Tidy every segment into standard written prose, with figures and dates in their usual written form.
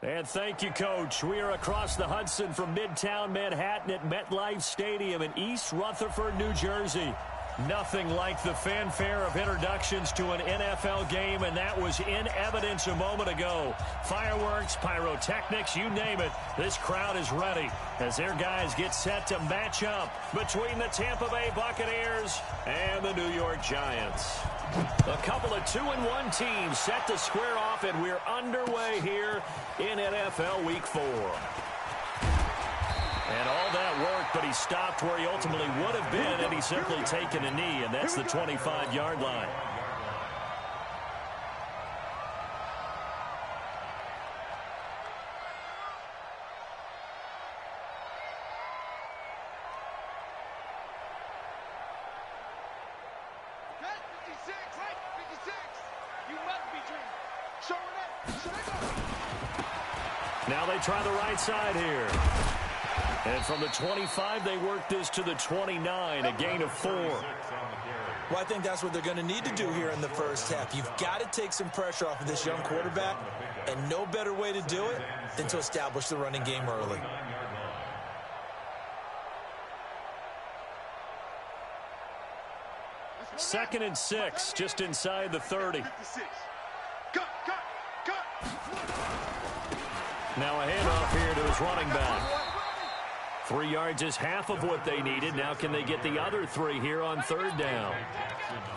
And thank you, Coach. We are across the Hudson from Midtown Manhattan at MetLife Stadium in East Rutherford, New Jersey. Nothing like the fanfare of introductions to an NFL game, and that was in evidence a moment ago. Fireworks, pyrotechnics, you name it. This crowd is ready as their guys get set to match up between the Tampa Bay Buccaneers and the New York Giants. A couple of 2-1 teams set to square off, and we're underway here in NFL Week 4. And all that work, but he stopped where he ultimately would have been had he simply taken a knee, and that's the 25-yard line. Now they try the right side here. And from the 25, they work this to the 29, a gain of 4. Well, I think that's what they're going to need to do here in the first half. You've got to take some pressure off of this young quarterback, and no better way to do it than to establish the running game early. Second and 6, just inside the 30. Now a handoff here to his running back. 3 yards is half of what they needed. Now can they get the other 3 here on third down?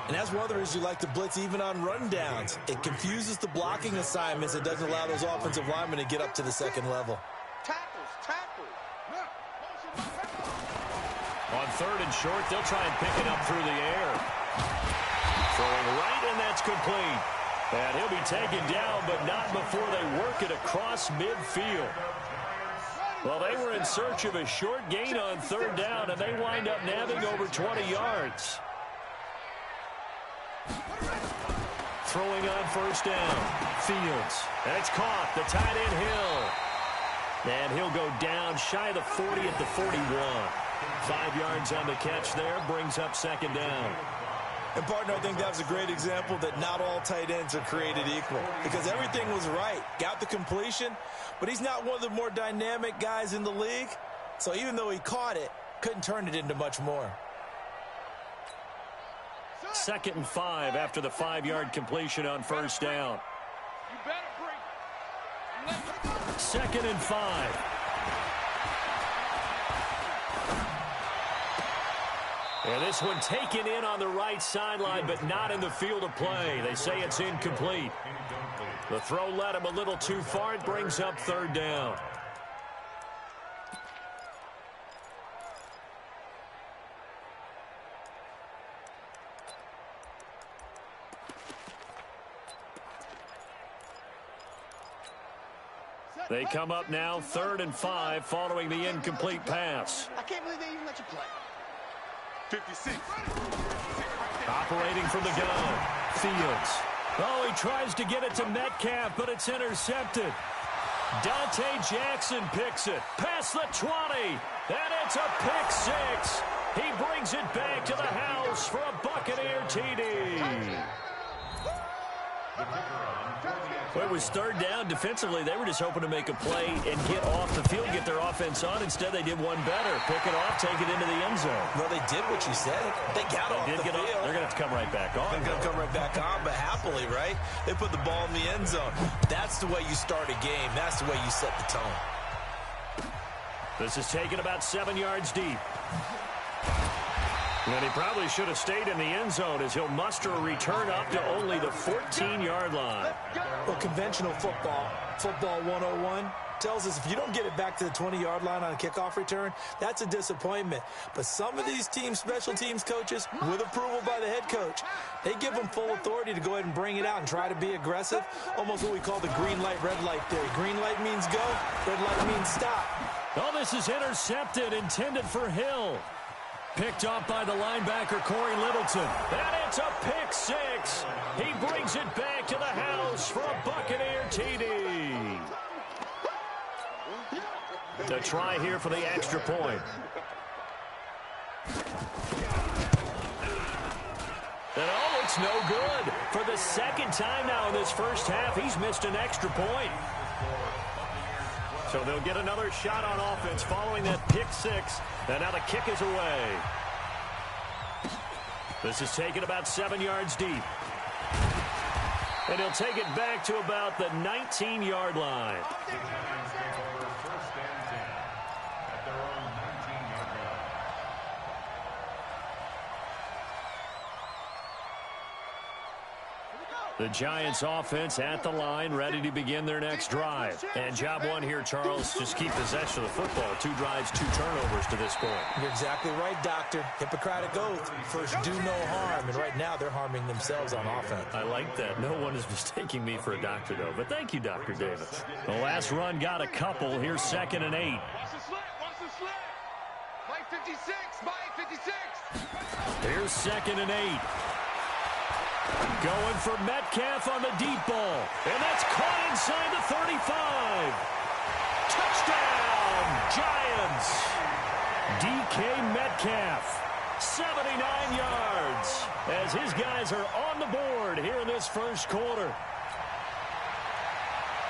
And that's one of the reasons you like to blitz even on rundowns. It confuses the blocking assignments. It doesn't allow those offensive linemen to get up to the second level. On third and short, they'll try and pick it up through the air. Throwing right, and that's complete. And he'll be taken down, but not before they work it across midfield. Well, they were in search of a short gain on third down, and they wind up nabbing over 20 yards. Throwing on first down. Fields. That's caught. The tight end Hill. And he'll go down shy of the 40 at the 41. 5 yards on the catch there. Brings up second down. And, partner, I think that was a great example that not all tight ends are created equal. Because everything was right. Got the completion, but he's not one of the more dynamic guys in the league. So even though he caught it, couldn't turn it into much more. Second and 5 after the 5-yard completion on first down. Second and 5. And this one taken in on the right sideline, but not in the field of play. They say it's incomplete. The throw led him a little too far. It brings up third down. They come up now, 3rd and 5, following the incomplete pass. I can't believe they even let you play. 56. Operating from the gun. Fields. Oh, he tries to get it to Metcalf, but it's intercepted. Dante Jackson picks it. Past the 20. And it's a pick 6. He brings it back to the house for a Buccaneer TD. Well, it was third down. Defensively, they were just hoping to make a play and get off the field, get their offense on. Instead, they did one better. Pick it off, take it into the end zone. Well, they did what you said. They got off the field. They're going to have to come right back on. They're going to come right back on, but happily, right? They put the ball in the end zone. That's the way you start a game. That's the way you set the tone. This is taken about 7 yards deep. And he probably should have stayed in the end zone as he'll muster a return up to only the 14-yard line. Well, conventional football 101, tells us if you don't get it back to the 20-yard line on a kickoff return, that's a disappointment. But some of these teams, special teams coaches, with approval by the head coach, they give them full authority to go ahead and bring it out and try to be aggressive, almost what we call the green light, red light theory. Green light means go, red light means stop. Oh, this is intercepted, intended for Hill. Picked up by the linebacker, Corey Littleton. And it's a pick 6. He brings it back to the house for a Buccaneer TD. To try here for the extra point. And oh, it's no good. For the second time now in this first half, he's missed an extra point. So they'll get another shot on offense following that pick six. And now the kick is away. This is taken about 7 yards deep. And he'll take it back to about the 19-yard line. The Giants offense at the line, ready to begin their next drive. And job one here, Charles, just keep possession of the football. 2 drives, 2 turnovers to this point. You're exactly right, Doctor. Hippocratic oath. First, do no harm. And right now, they're harming themselves on offense. I like that. No one is mistaking me for a doctor, though. But thank you, Dr. Davis. The last run got a couple. Here's 2nd and 8. Watch the slant. Watch the slant. Mike 56. Mike 56. Here's 2nd and 8. Going for Metcalf on the deep ball. And that's caught inside the 35. Touchdown, Giants. DK Metcalf, 79 yards, as his guys are on the board here in this first quarter.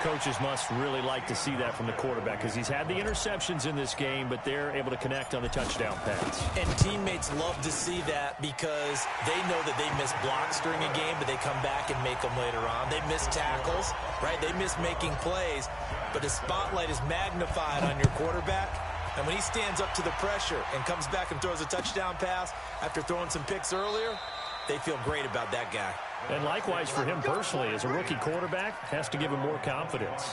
Coaches must really like to see that from the quarterback because he's had the interceptions in this game, but they're able to connect on the touchdown pass. And teammates love to see that because they know that they miss blocks during a game, but they come back and make them later on. They miss tackles, right? They miss making plays, but the spotlight is magnified on your quarterback. And when he stands up to the pressure and comes back and throws a touchdown pass after throwing some picks earlier, they feel great about that guy. And likewise for him personally, as a rookie quarterback, has to give him more confidence.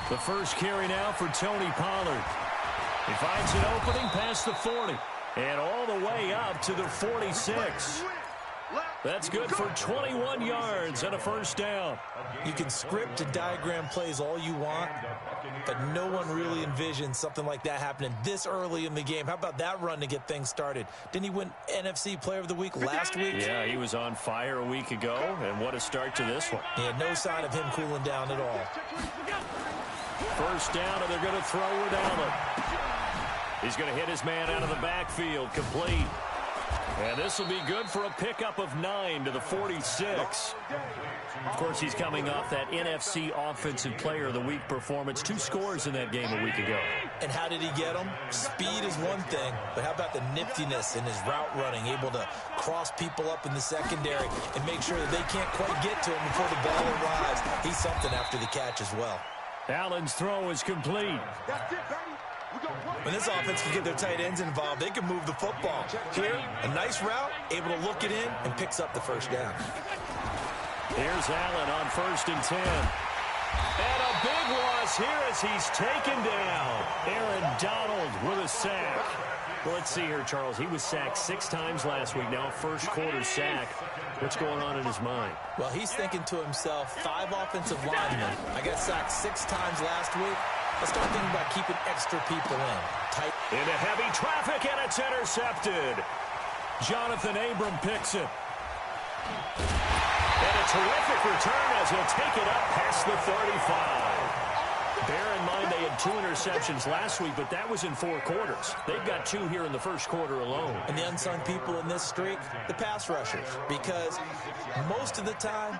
The first carry now for Tony Pollard. He finds an opening past the 40 and all the way up to the 46. That's good for 21 yards and a first down. You can script and diagram plays all you want, but no one really envisions something like that happening this early in the game. How about that run to get things started? Didn't he win NFC Player of the Week last week? Yeah, he was on fire a week ago, and what a start to this one. Yeah, no sign of him cooling down at all. First down, and they're going to throw with Allen. He's going to hit his man out of the backfield, complete. And this will be good for a pickup of 9 to the 46. Of course, he's coming off that NFC Offensive Player of the Week performance. 2 scores in that game a week ago. And how did he get them? Speed is one thing, but how about the niftiness in his route running, able to cross people up in the secondary and make sure that they can't quite get to him before the ball arrives. He's something after the catch as well. Allen's throw is complete. When this offense can get their tight ends involved, they can move the football. Here, a nice route, able to look it in, and picks up the first down. Here's Allen on 1st and 10. And a big loss here as he's taken down. Aaron Donald with a sack. Well, let's see here, Charles. He was sacked 6 times last week. Now a first quarter sack. What's going on in his mind? Well, he's thinking to himself, 5 offensive linemen. I got sacked 6 times last week. Let's start thinking about keeping extra people in. Tight. Into heavy traffic, and it's intercepted. Jonathan Abram picks it. And a terrific return as he'll take it up past the 35. Bear in mind they had 2 interceptions last week, but that was in 4 quarters. They've got 2 here in the first quarter alone. And the unsung people in this streak, the pass rushers, because most of the time,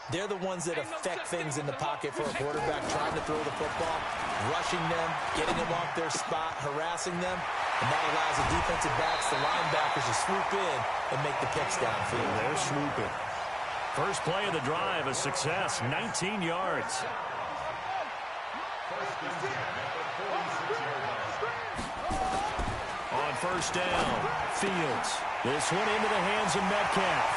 they're the ones that affect things in the pocket for a quarterback, trying to throw the football, rushing them, getting them off their spot, harassing them, and that allows the defensive backs, the linebackers, to swoop in and make the picks downfield. They're swooping. First play of the drive, a success, 19 yards. On first down, Fields. This one into the hands of Metcalf.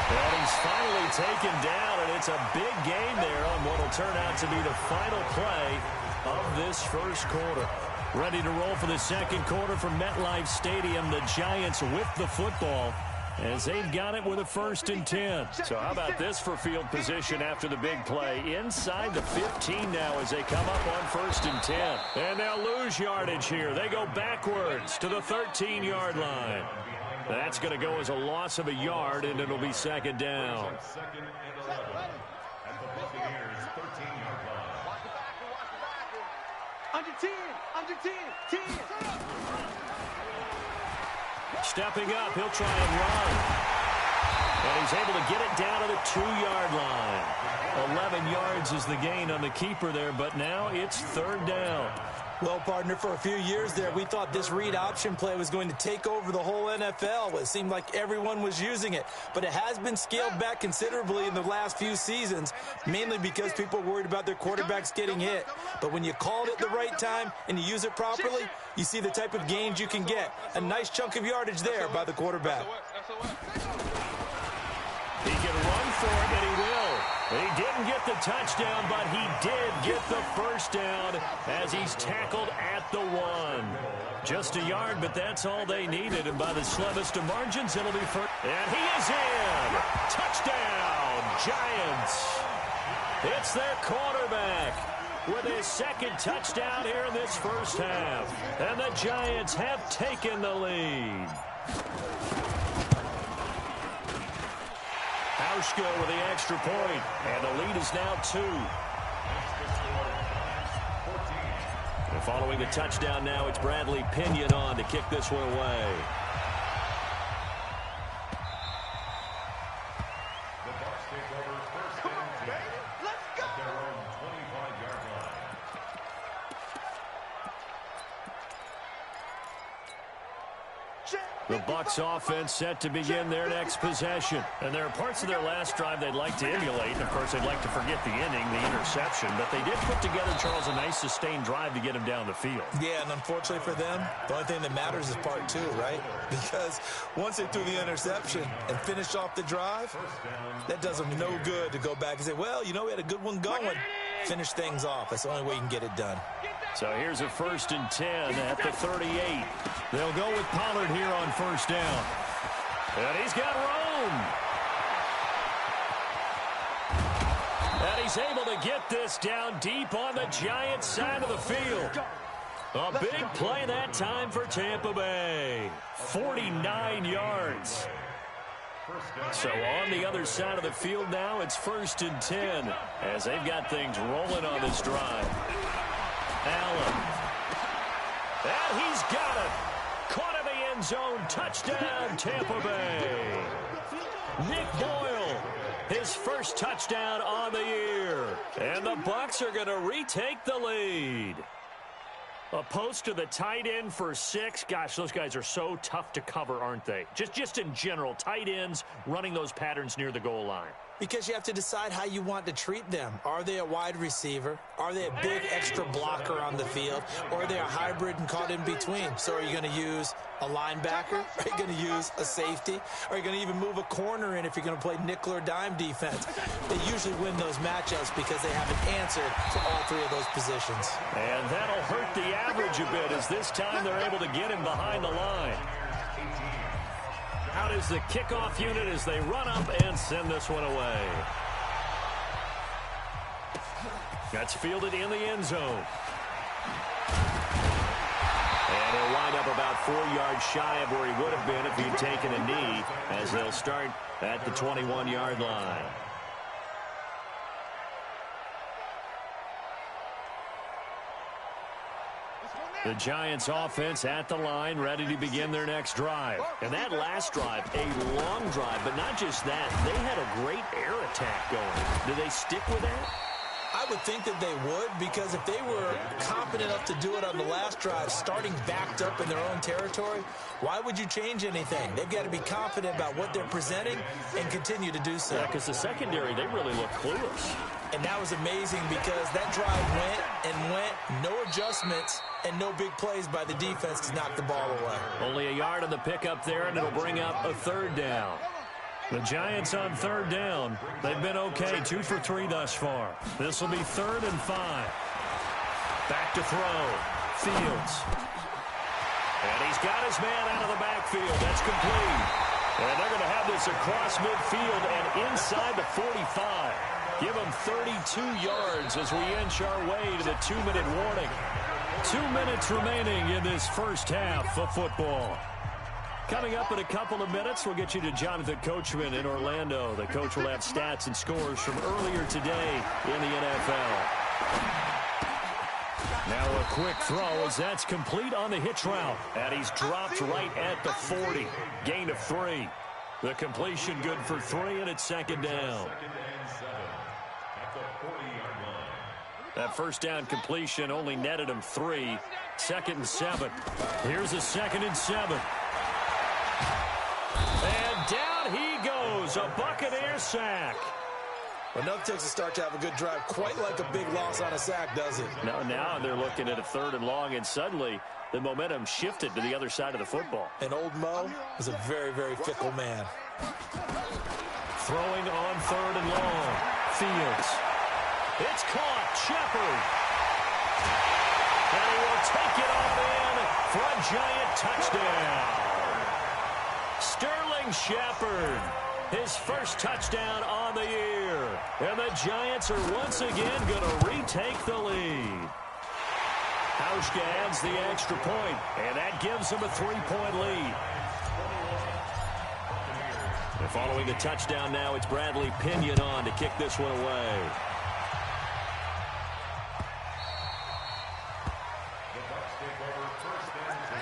And he's finally taken down, and it's a big gain there on what will turn out to be the final play of this first quarter. Ready to roll for the second quarter from MetLife Stadium. The Giants with the football, as they've got it with a 1st and 10. So how about this for field position after the big play? Inside the 15 now as they come up on 1st and 10. And they'll lose yardage here. They go backwards to the 13-yard line. That's going to go as a loss of a yard, and it'll be 2nd down. Under 10, under 10, 10. Stepping up, he'll try and run. And he's able to get it down to the 2-yard line. 11 yards is the gain on the keeper there, but now it's 3rd down. Well, partner, for a few years there, we thought this read option play was going to take over the whole NFL. It seemed like everyone was using it, but it has been scaled back considerably in the last few seasons, mainly because people are worried about their quarterbacks getting hit. But when you call it at the right time and you use it properly, you see the type of gains you can get. A nice chunk of yardage there by the quarterback. He can run for it, and he will. He didn't get the touchdown, but he did get the first down as he's tackled at the 1. Just a yard, but that's all they needed, and by the slimmest of margins, it'll be first. And he is in! Touchdown, Giants! It's their quarterback with his 2nd touchdown here in this first half. And the Giants have taken the lead. Hauschko with the extra point, and the lead is now 2. And following the touchdown now, it's Bradley Pinion on to kick this one away. Come on, baby. Let's go. The Bucs offense set to begin their next possession. And there are parts of their last drive they'd like to emulate. And, of course, they'd like to forget the inning, the interception. But they did put together, Charles, a nice sustained drive to get him down the field. Yeah, and unfortunately for them, the only thing that matters is part 2, right? Because once they threw the interception and finished off the drive, that does them no good to go back and say, well, you know, we had a good one going. Finish things off. That's the only way you can get it done. So here's a 1st and 10 at the 38. They'll go with Pollard here on 1st down. And he's got room. And he's able to get this down deep on the Giants side of the field. A big play that time for Tampa Bay. 49 yards. So on the other side of the field now, it's 1st and 10 as they've got things rolling on this drive. Allen. And he's got it. Caught in the end zone. Touchdown, Tampa Bay. Nick Boyle, his first touchdown on the year. And the Bucs are going to retake the lead. A post to the tight end for 6. Gosh, those guys are so tough to cover, aren't they? Just in general, tight ends running those patterns near the goal line. Because you have to decide how you want to treat them. Are they a wide receiver? Are they a big extra blocker on the field? Or are they a hybrid and caught in between? So are you going to use a linebacker? Are you going to use a safety? Are you going to even move a corner in if you're going to play nickel or dime defense? They usually win those matchups because they have an answer for all 3 of those positions. And that'll hurt the average a bit as this time they're able to get him behind the line. Out is the kickoff unit as they run up and send this one away. That's fielded in the end zone. And he'll wind up about 4 yards shy of where he would have been if he'd taken a knee as they'll start at the 21-yard line. The Giants offense at the line, ready to begin their next drive. And that last drive, a long drive, but not just that. They had a great air attack going. Do they stick with that? I would think that they would, because if they were confident enough to do it on the last drive, starting backed up in their own territory, why would you change anything? They've got to be confident about what they're presenting and continue to do so. Yeah, because the secondary, they really look clueless. And that was amazing because that drive went and went, no adjustments, and no big plays by the defense to knock the ball away. Only a yard on the pickup there, and it'll bring up a 3rd down. The Giants on 3rd down. They've been okay, 2 for 3 thus far. This will be 3rd and 5. Back to throw. Fields. And he's got his man out of the backfield. That's complete. And they're going to have this across midfield and inside the 45. Give him 32 yards as we inch our way to the 2-minute warning. 2 minutes remaining in this first half of football. Coming up in a couple of minutes, we'll get you to Jonathan Coachman in Orlando. The coach will have stats and scores from earlier today in the NFL. Now a quick throw as that's complete on the hitch route. And he's dropped right at the 40. Gain of 3. The completion good for 3, and it's second down. That first down completion only netted him 3. 2nd and 7. Here's a 2nd and 7. And down he goes. A Buccaneer sack. Enough takes a start to have a good drive. Quite like a big loss on a sack, does it? Now they're looking at a 3rd and long, and suddenly the momentum shifted to the other side of the football. And old Mo is a very, very fickle man. Throwing on 3rd and long. Fields. It's caught. Shepard. And he will take it on in for a giant touchdown. Sterling Shepard. His first touchdown on the year. And the Giants are once again going to retake the lead. Hauschka adds the extra point, and that gives them a 3-point lead. And following the touchdown now, it's Bradley Pinion on to kick this one away. The Bucs take over 1st and 10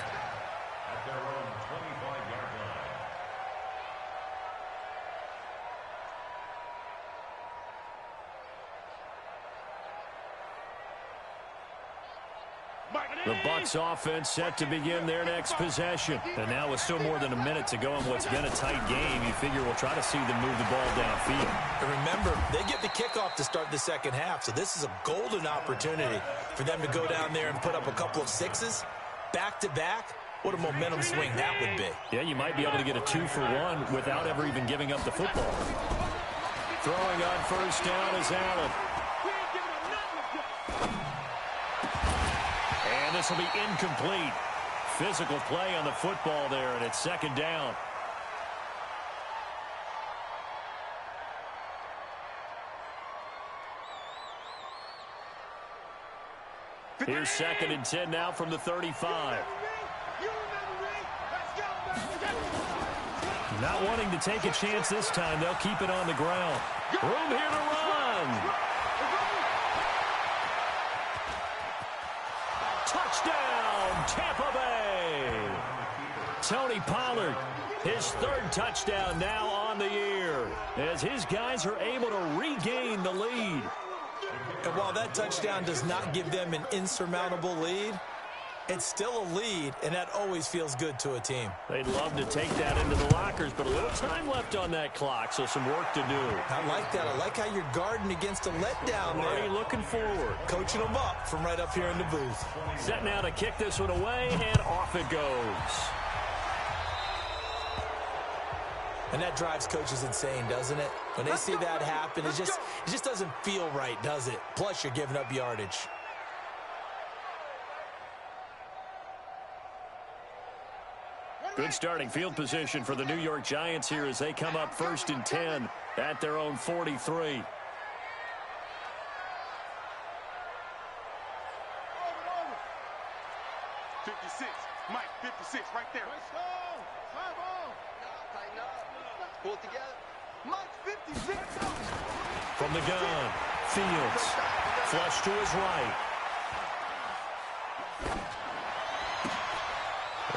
at their own 25-yard line. The Bucs offense set to begin their next possession. And now with still more than a minute to go in what's been a tight game, you figure we'll try to see them move the ball downfield. And remember, they get the kickoff to start the second half, so this is a golden opportunity for them to go down there and put up a couple of 6s back-to-back. What a momentum swing that would be. Yeah, you might be able to get a 2-for-1 without ever even giving up the football. Throwing on 1st down is Allen. And this will be incomplete. Physical play on the football there, and it's 2nd down. Here's 2nd and 10 now from the 35. Not wanting to take a chance this time. They'll keep it on the ground. Room here to run. Touchdown, Tampa Bay. Tony Pollard, his 3rd touchdown now on the year, as his guys are able to regain the lead. And while that touchdown does not give them an insurmountable lead, it's still a lead, and that always feels good to a team. They'd love to take that into the lockers, but a little time left on that clock, so some work to do. I like that. I like how you're guarding against a letdown there. Already looking forward. Coaching them up from right up here in the booth. Set now to kick this one away, and off it goes. And that drives coaches insane, doesn't it? When they see that happen, it just doesn't feel right, does it? Plus, you're giving up yardage. Good starting field position for the New York Giants here as they come up 1st and 10 at their own 43. Mike, 56, right there. Pull it together. Mike, 56. From the gun, Fields. Flush to his right.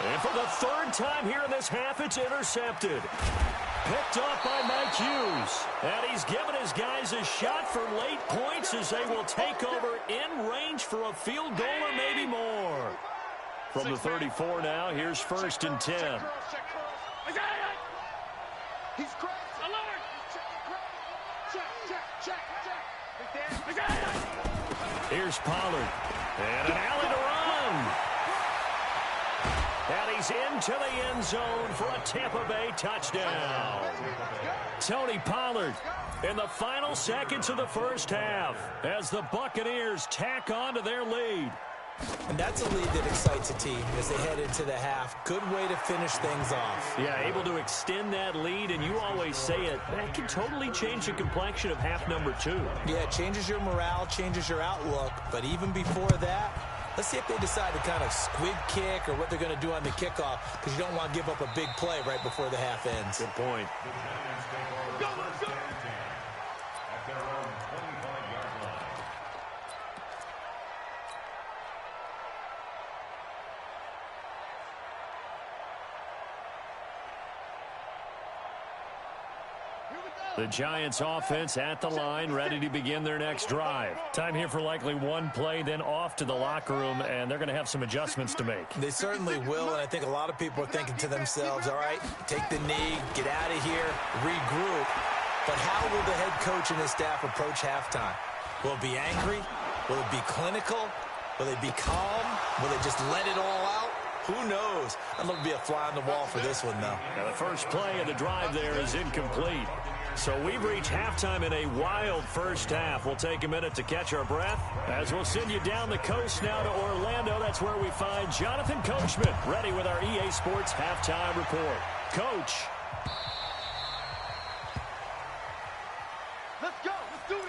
And for the 3rd time here in this half, it's intercepted. Picked off by Mike Hughes. And he's given his guys a shot for late points as they will take over in range for a field goal or maybe more. From the 34 now, here's 1st and 10. He's crazy. Alert. Check. Here's Pollard. And an alley to run. And he's into the end zone for a Tampa Bay touchdown. Tony Pollard in the final seconds of the 1st half as the Buccaneers tack on to their lead. And that's a lead that excites a team as they head into the half. Good way to finish things off. Yeah, able to extend that lead, and you always say it, that can totally change the complexion of half number 2. Yeah, it changes your morale, changes your outlook. But even before that, let's see if they decide to kind of squib kick or what they're going to do on the kickoff, because you don't want to give up a big play right before the half ends. Good point. The Giants offense at the line, ready to begin their next drive. Time here for likely one play, then off to the locker room, and they're going to have some adjustments to make. They certainly will, and I think a lot of people are thinking to themselves, all right, take the knee, get out of here, regroup. But how will the head coach and his staff approach halftime? Will it be angry? Will it be clinical? Will they be calm? Will they just let it all out? Who knows? I'd love to be a fly on the wall for this one, though. Now the first play of the drive there is incomplete. So we've reached halftime in a wild first half. We'll take a minute to catch our breath as we'll send you down the coast now to Orlando. That's where we find Jonathan Coachman ready with our EA Sports halftime report. Coach. Let's go. Let's do this.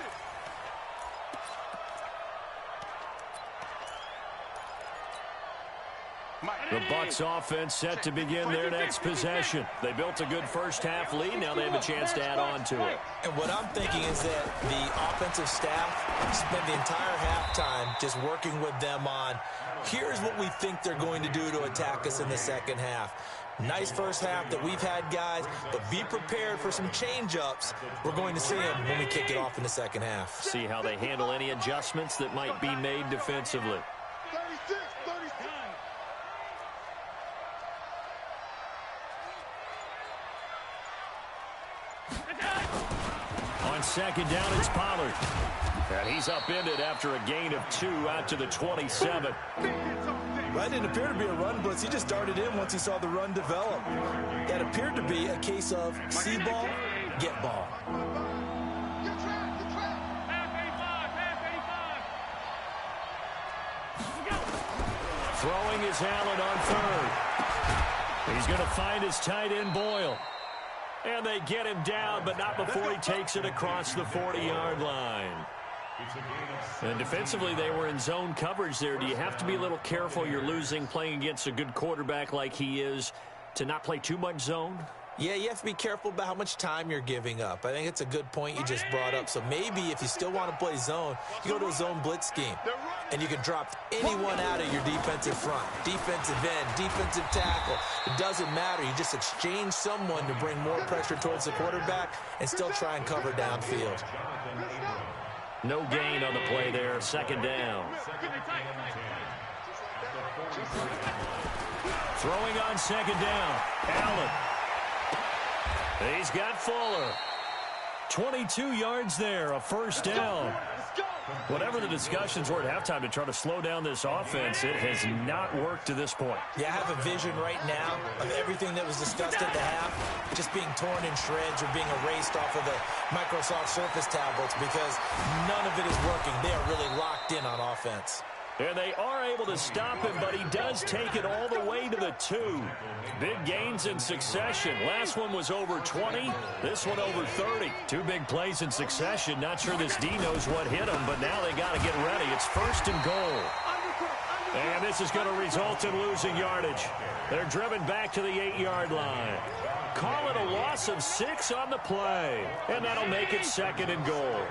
The Bucs offense set to begin their next possession. They built a good first half lead. Now they have a chance to add on to it. And what I'm thinking is that the offensive staff spent the entire halftime just working with them on, here's what we think they're going to do to attack us in the second half. Nice first half that we've had, guys, but be prepared for some change-ups. We're going to see them when we kick it off in the second half. See how they handle any adjustments that might be made defensively. 36, 36. On second down, it's Pollard. And he's upended after a gain of 2 out to the 27. That didn't appear to be a run blitz. He just darted in once he saw the run develop. That appeared to be a case of see ball, get ball. Get trapped, get trapped. Throwing is Allen on third. He's going to find his tight end, Boyle. And they get him down, but not before he takes it across the 40-yard line. And defensively, they were in zone coverage there. Do you have to be a little careful? You're losing, playing against a good quarterback like he is, to not play too much zone? Yeah, you have to be careful about how much time you're giving up. I think it's a good point you just brought up. So maybe if you still want to play zone, you go to a zone blitz scheme. And you can drop anyone out of your defensive front. Defensive end, defensive tackle. It doesn't matter. You just exchange someone to bring more pressure towards the quarterback and still try and cover downfield. No gain on the play there. Second down. Throwing on second down. Allen. He's got Fuller. 22 yards there, a first down. Whatever the discussions were at halftime to try to slow down this offense, it has not worked to this point. Yeah, I have a vision right now of everything that was discussed at the half just being torn in shreds or being erased off of the Microsoft Surface tablets because none of it is working. They are really locked in on offense. And they are able to stop him, but he does take it all the way to the 2. Big gains in succession. Last one was over 20. This one over 30. 2 big plays in succession. Not sure this D knows what hit him, but now they got to get ready. It's first and goal. And this is going to result in losing yardage. They're driven back to the 8-yard line. Call it a loss of 6 on the play. And that'll make it second and goal.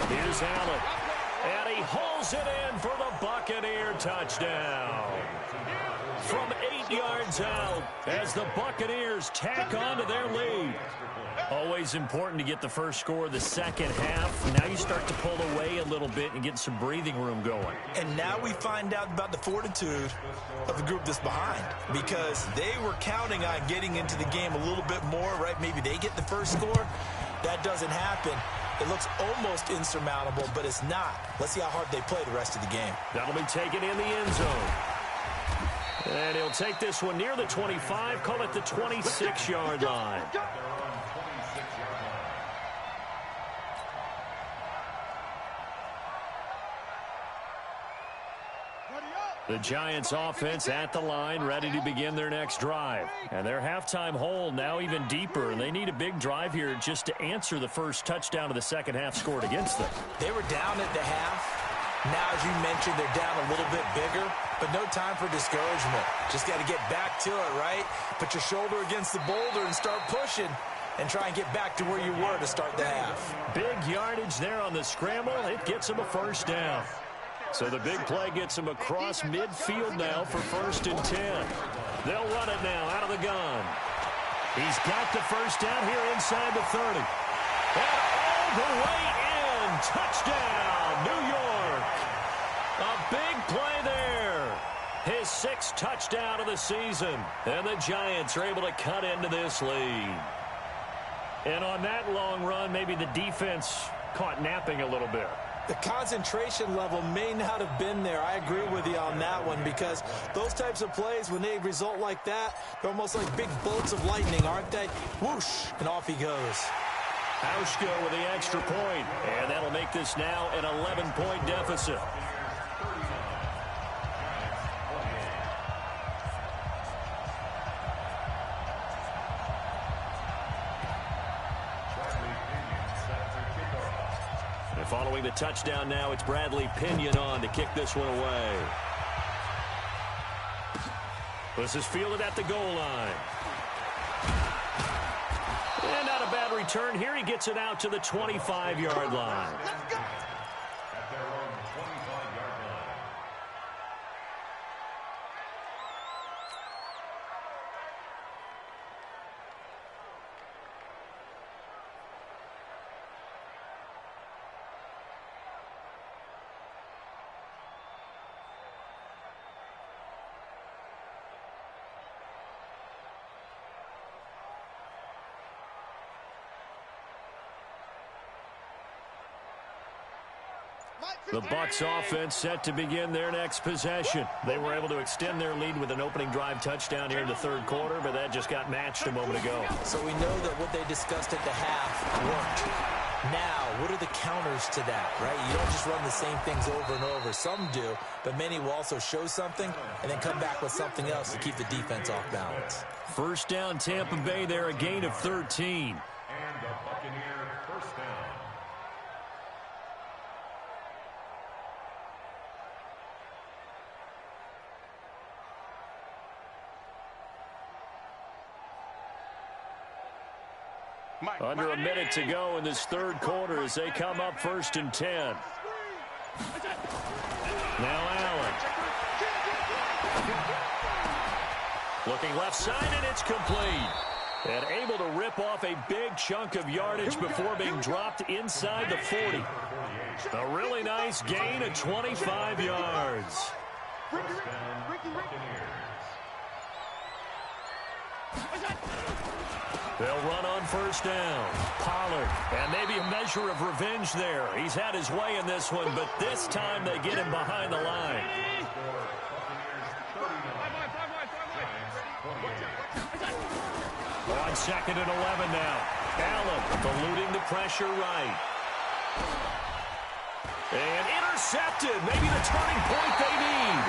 Here's Allen. And he hauls it in for the Buccaneer touchdown. From 8 yards out as the Buccaneers tack on to their lead. Always important to get the first score of the second half. Now you start to pull away a little bit and get some breathing room going. And now we find out about the fortitude of the group that's behind because they were counting on getting into the game a little bit more, right? Maybe they get the first score. That doesn't happen. It looks almost insurmountable, but it's not. Let's see how hard they play the rest of the game. That'll be taken in the end zone. And he'll take this one near the 25, call it the 26-yard line. The Giants offense at the line, ready to begin their next drive. And their halftime hole now even deeper, and they need a big drive here just to answer the first touchdown of the second half scored against them. They were down at the half. Now, as you mentioned, they're down a little bit bigger, but no time for discouragement. Just got to get back to it, right? Put your shoulder against the boulder and start pushing and try and get back to where you were to start the half. Big yardage there on the scramble. It gets them a first down. So the big play gets him across midfield now for 1st and 10. They'll run it now out of the gun. He's got the first down here inside the 30. And all the way in. Touchdown, New York. A big play there. His 6th touchdown of the season. And the Giants are able to cut into this lead. And on that long run, maybe the defense caught napping a little bit. The concentration level may not have been there. I agree with you on that one, because those types of plays, when they result like that, they're almost like big bolts of lightning, aren't they? Whoosh, and off he goes. Hauschko with the extra point, and that'll make this now an 11-point deficit. Following the touchdown now, it's Bradley Pinion on to kick this one away. This is fielded at the goal line. And not a bad return here. He gets it out to the 25-yard line. At their own 25-yard line. The Bucs offense set to begin their next possession. They were able to extend their lead with an opening drive touchdown here in the 3rd quarter, but that just got matched a moment ago. So we know that what they discussed at the half worked. Now, what are the counters to that, right? You don't just run the same things over and over. Some do, but many will also show something and then come back with something else to keep the defense off balance. 1st down, Tampa Bay there, a gain of 13. And the Buccaneer 1st down. Under a minute to go in this 3rd quarter as they come up 1st and 10. Now Allen. Looking left side, and it's complete. And able to rip off a big chunk of yardage before being dropped inside the 40. A really nice gain of 25 yards. They'll run on 1st down. Pollard, and maybe a measure of revenge there. He's had his way in this one, but this time they get him behind the line. On 2nd and 11 now. Allen eluding the pressure right. And intercepted. Maybe the turning point they need.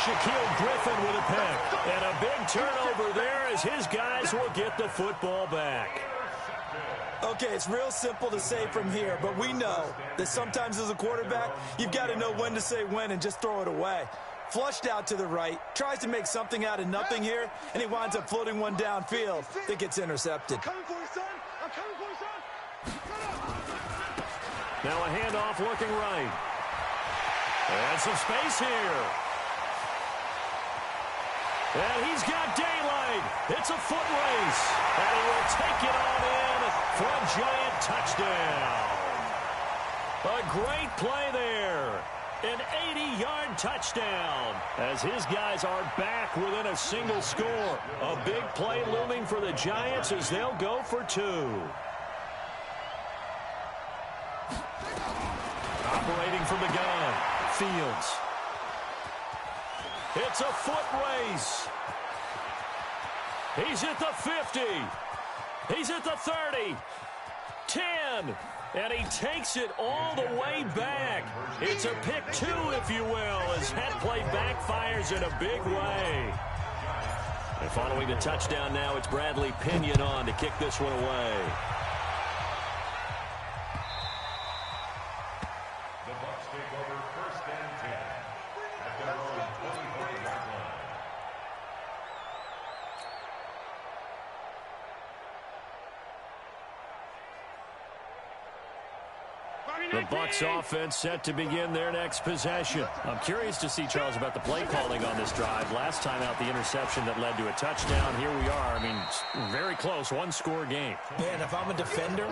Shaquille Griffin with a pick. And a big turnover there as his guys will get the football back. Okay, it's real simple to say from here, but we know that sometimes as a quarterback, you've got to know when to say when and just throw it away. Flushed out to the right, tries to make something out of nothing here, and he winds up floating one downfield that gets intercepted. I'm coming for you, son. I'm coming for you, son. Now a handoff looking right. And some space here. And he's got daylight. It's a foot race. And he will take it on in for a giant touchdown. A great play there. An 80-yard touchdown as his guys are back within a single score. A big play looming for the Giants as they'll go for 2. Operating from the gun, Fields. It's a foot race. He's at the 50. He's at the 30. 10. And he takes it all the way back. It's a pick 2, if you will, as that play backfires in a big way. And following the touchdown now, it's Bradley Pinion on to kick this one away. The Bucs take over 1st and 10 at their own 25-yard line. The Bucs offense set to begin their next possession. I'm curious to see, Charles, about the play calling on this drive. Last time out, the interception that led to a touchdown. Here we are. I mean, very close, one-score game. Man, if I'm a defender,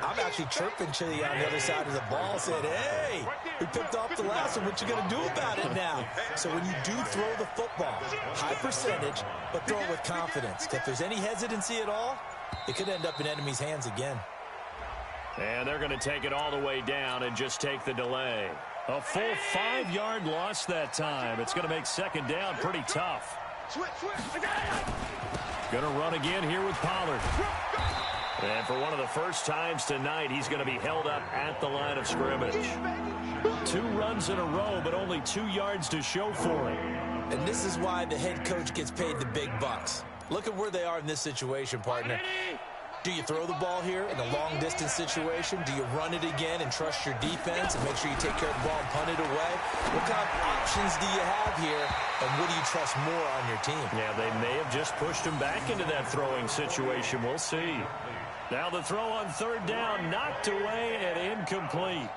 I'm actually chirping to you on the other side of the ball, saying, hey, we picked off the last one. What you going to do about it now? So when you do throw the football, high percentage, but throw it with confidence. If there's any hesitancy at all, it could end up in enemy's hands again. And they're going to take it all the way down and just take the delay. A full 5-yard loss that time. It's going to make second down pretty tough. Going to run again here with Pollard. And for one of the first times tonight, he's going to be held up at the line of scrimmage. 2 runs in a row, but only 2 yards to show for it. And this is why the head coach gets paid the big bucks. Look at where they are in this situation, partner. Do you throw the ball here in a long-distance situation? Do you run it again and trust your defense and make sure you take care of the ball and punt it away? What kind of options do you have here, and what do you trust more on your team? Yeah, they may have just pushed him back into that throwing situation. We'll see. Now the throw on third down, knocked away and incomplete.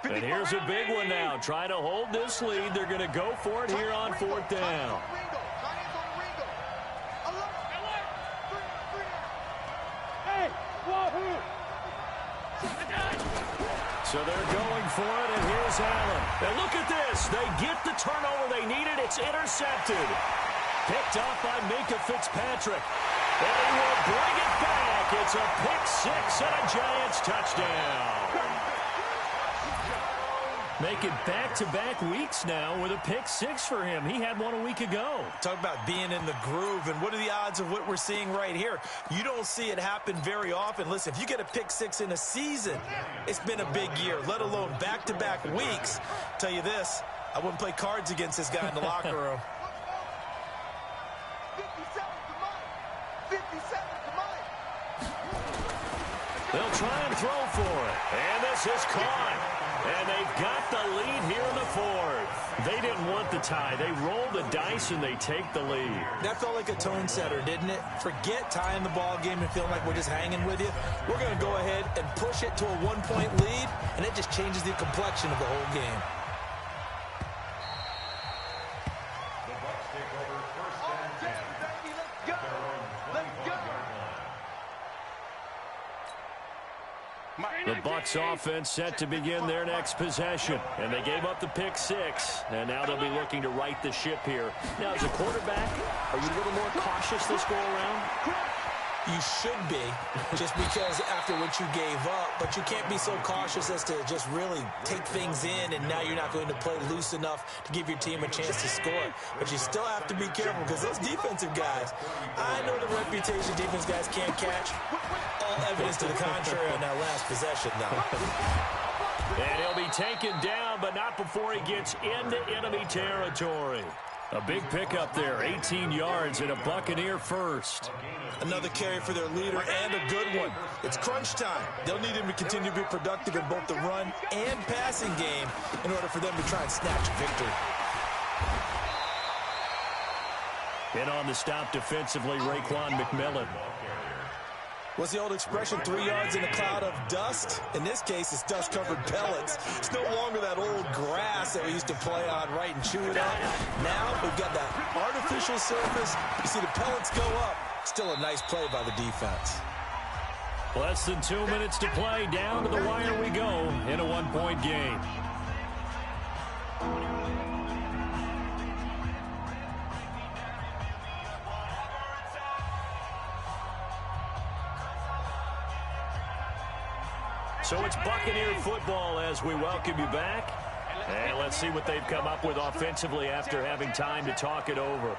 And here's a big one now. Trying to hold this lead. They're going to go for it here on fourth down. So they're going for it, and here's Allen. And look at this. They get the turnover they needed. It's intercepted. Picked off by Minkah Fitzpatrick. And he will bring it back. It's a pick-6 and a Giants touchdown. Making back-to-back weeks now with a pick-6 for him. He had one a week ago. Talk about being in the groove, and what are the odds of what we're seeing right here? You don't see it happen very often. Listen, if you get a pick-6 in a season, it's been a big year, let alone back-to-back weeks. Tell you this, I wouldn't play cards against this guy in the locker room. 57 to mine. They'll try and throw for it. And this is caught. And they've got the lead here in the fourth. They didn't want the tie. They roll the dice and they take the lead. That felt like a tone setter, didn't it? Forget tying the ball game and feeling like we're just hanging with you. We're going to go ahead and push it to a 1-point lead, and it just changes the complexion of the whole game. The Bucs take over first and 10. Let's go. Let's go. The Bucs offense set to begin their next possession. And they gave up the pick-6. And now they'll be looking to right the ship here. Now, as a quarterback, are you a little more cautious this go-around? You should be, just because after what you gave up, but you can't be so cautious as to just really take things in, and now you're not going to play loose enough to give your team a chance to score. But you still have to be careful, because those defensive guys, I know the reputation defense guys can't catch. All evidence to the contrary on that last possession, though. And he'll be taken down, but not before he gets into enemy territory. A big pickup there, 18 yards and a Buccaneer first. Another carry for their leader, and a good one. It's crunch time. They'll need him to continue to be productive in both the run and passing game in order for them to try and snatch victory. And on the stop defensively, Raekwon McMillan. What's the old expression, 3 yards in a cloud of dust? In this case, it's dust-covered pellets. It's no longer that old grass that we used to play on, right, and chew it up. Now we've got that artificial surface. You see the pellets go up. Still a nice play by the defense. Less than 2 minutes to play. Down to the wire we go in a one-point game. So it's Buccaneer football as we welcome you back. And let's see what they've come up with offensively after having time to talk it over.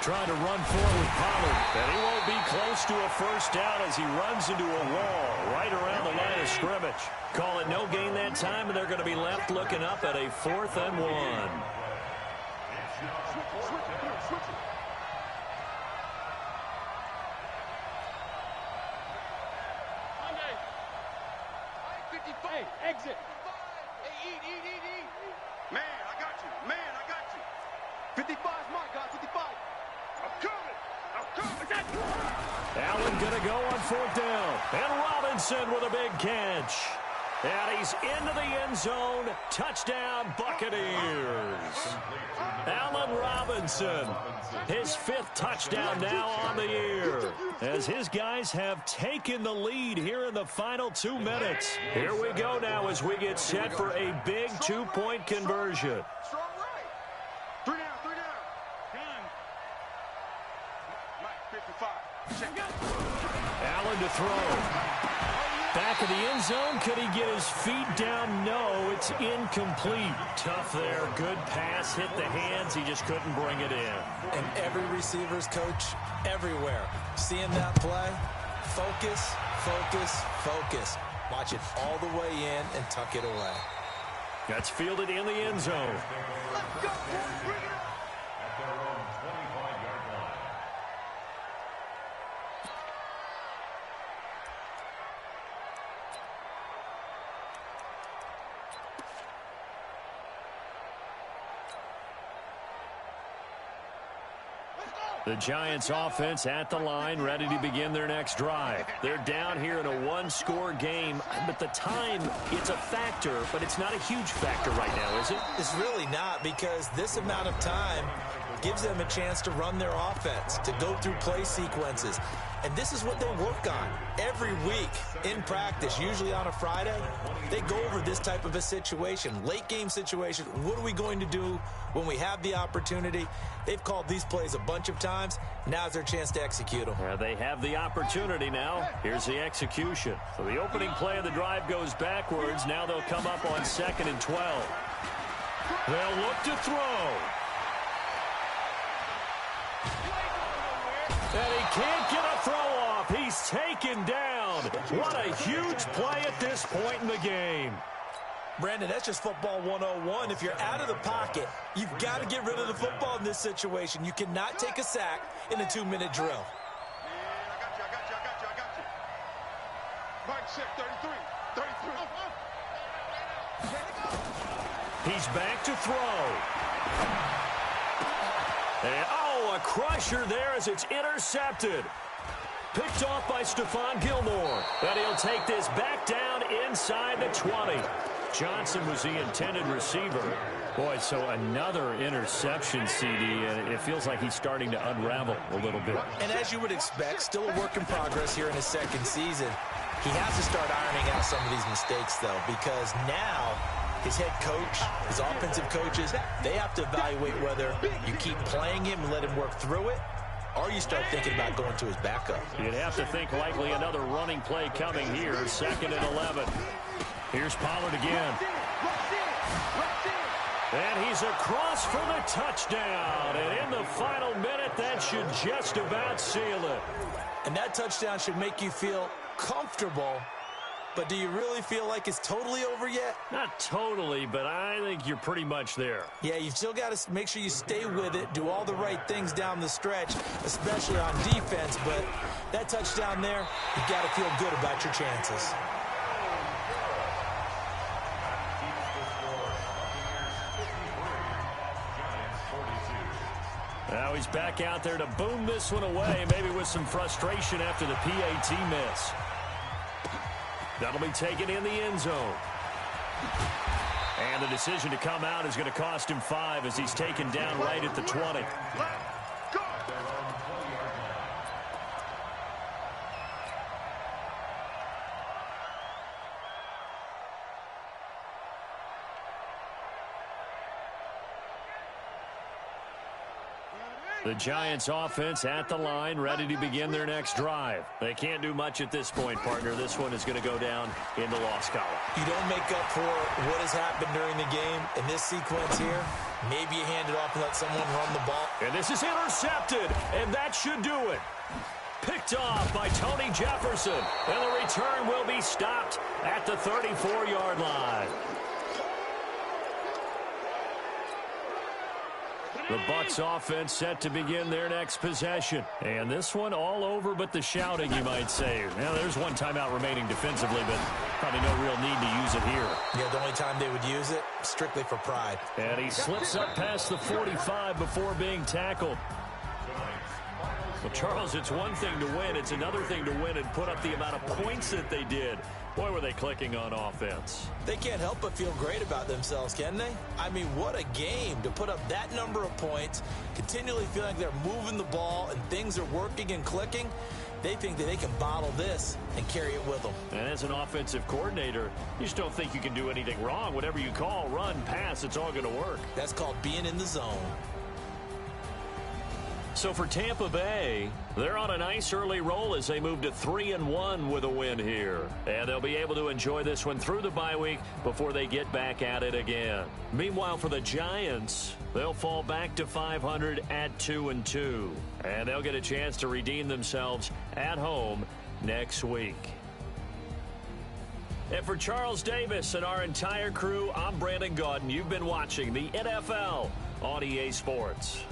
Trying to run forward with Pollard. And he won't be close to a first down as he runs into a wall right around the line of scrimmage. Call it no gain that time, and they're going to be left looking up at a 4th and 1. Hey, exit. Hey, eat. Man, I got you. 55's my guy, 55. I'm coming. Allen going to go on 4th down. And Robinson with a big catch. And he's into the end zone. Touchdown, Buccaneers. Allen Robinson, his 5th touchdown now on the year, as his guys have taken the lead here in the final 2 minutes. Here we go now as we get set for a big 2-point conversion. Strong right. 3 down. Mike, 55. Check out. Allen to throw. Back of the end zone. Could he get his feet down? No, it's incomplete. Tough there. Good pass. Hit the hands. He just couldn't bring it in. And every receiver's coach everywhere. Seeing that play, focus. Watch it all the way in and tuck it away. That's fielded in the end zone. Let's go, boys. Bring it up. At their own 25-yard line. The Giants offense at the line, ready to begin their next drive. They're down here in a 1-score game, but the time, it's a factor, but it's not a huge factor right now, is it? It's really not, because this amount of time gives them a chance to run their offense, to go through play sequences. And this is what they work on every week in practice, usually on a Friday. They go over this type of a situation, late game situation. What are we going to do when we have the opportunity? They've called these plays a bunch of times. Now's their chance to execute them. They have the opportunity now. Here's the execution. So the opening play of the drive goes backwards. Now they'll come up on 2nd and 12. They'll look to throw. And he can't get a throw off. He's taken down. What a huge play at this point in the game. Brandon, that's just football 101. If you're out of the pocket, you've got to get rid of the football in this situation. You cannot take a sack in a 2-minute drill. Man, I got you. Mike check, 33. He's back to throw. And, a crusher there as it's intercepted. Picked off by Stephon Gilmore. But he'll take this back down inside the 20. Johnson was the intended receiver. Boy, so another interception, CD, and it feels like he's starting to unravel a little bit. And as you would expect, still a work in progress here in his 2nd season. He has to start ironing out some of these mistakes, though, because now his head coach, his offensive coaches, they have to evaluate whether you keep playing him and let him work through it, or you start thinking about going to his backup. You'd have to think likely another running play coming here, 2nd and 11. Here's Pollard again. And he's across for the touchdown. And in the final minute, that should just about seal it. And that touchdown should make you feel comfortable. But do you really feel like it's totally over yet? Not totally, but I think you're pretty much there. Yeah, you've still got to make sure you stay with it, do all the right things down the stretch, especially on defense. But that touchdown there, you've got to feel good about your chances. Now he's back out there to boom this one away, maybe with some frustration after the PAT miss. That'll be taken in the end zone. And the decision to come out is going to cost him 5 as he's taken down right at the 20. The Giants offense at the line, ready to begin their next drive. They can't do much at this point, partner. This one is going to go down in the loss column. You don't make up for what has happened during the game in this sequence here. Maybe you hand it off and let someone run the ball. And this is intercepted, and that should do it. Picked off by Tony Jefferson, and the return will be stopped at the 34-yard line. The Bucs offense set to begin their next possession. And this one all over but the shouting, you might say. Now, there's one timeout remaining defensively, but probably no real need to use it here. Yeah, the only time they would use it, strictly for pride. And he slips up past the 45 before being tackled. Well, Charles, it's one thing to win. It's another thing to win and put up the amount of points that they did. Boy, were they clicking on offense. They can't help but feel great about themselves, can they? I mean, what a game to put up that number of points, continually feel like they're moving the ball and things are working and clicking. They think that they can bottle this and carry it with them. And as an offensive coordinator, you just don't think you can do anything wrong. Whatever you call, run, pass, it's all going to work. That's called being in the zone. So for Tampa Bay, they're on a nice early roll as they move to 3-1 with a win here. And they'll be able to enjoy this one through the bye week before they get back at it again. Meanwhile, for the Giants, they'll fall back to 500 at 2-2. And they'll get a chance to redeem themselves at home next week. And for Charles Davis and our entire crew, I'm Brandon Gaudin. You've been watching the NFL on EA Sports.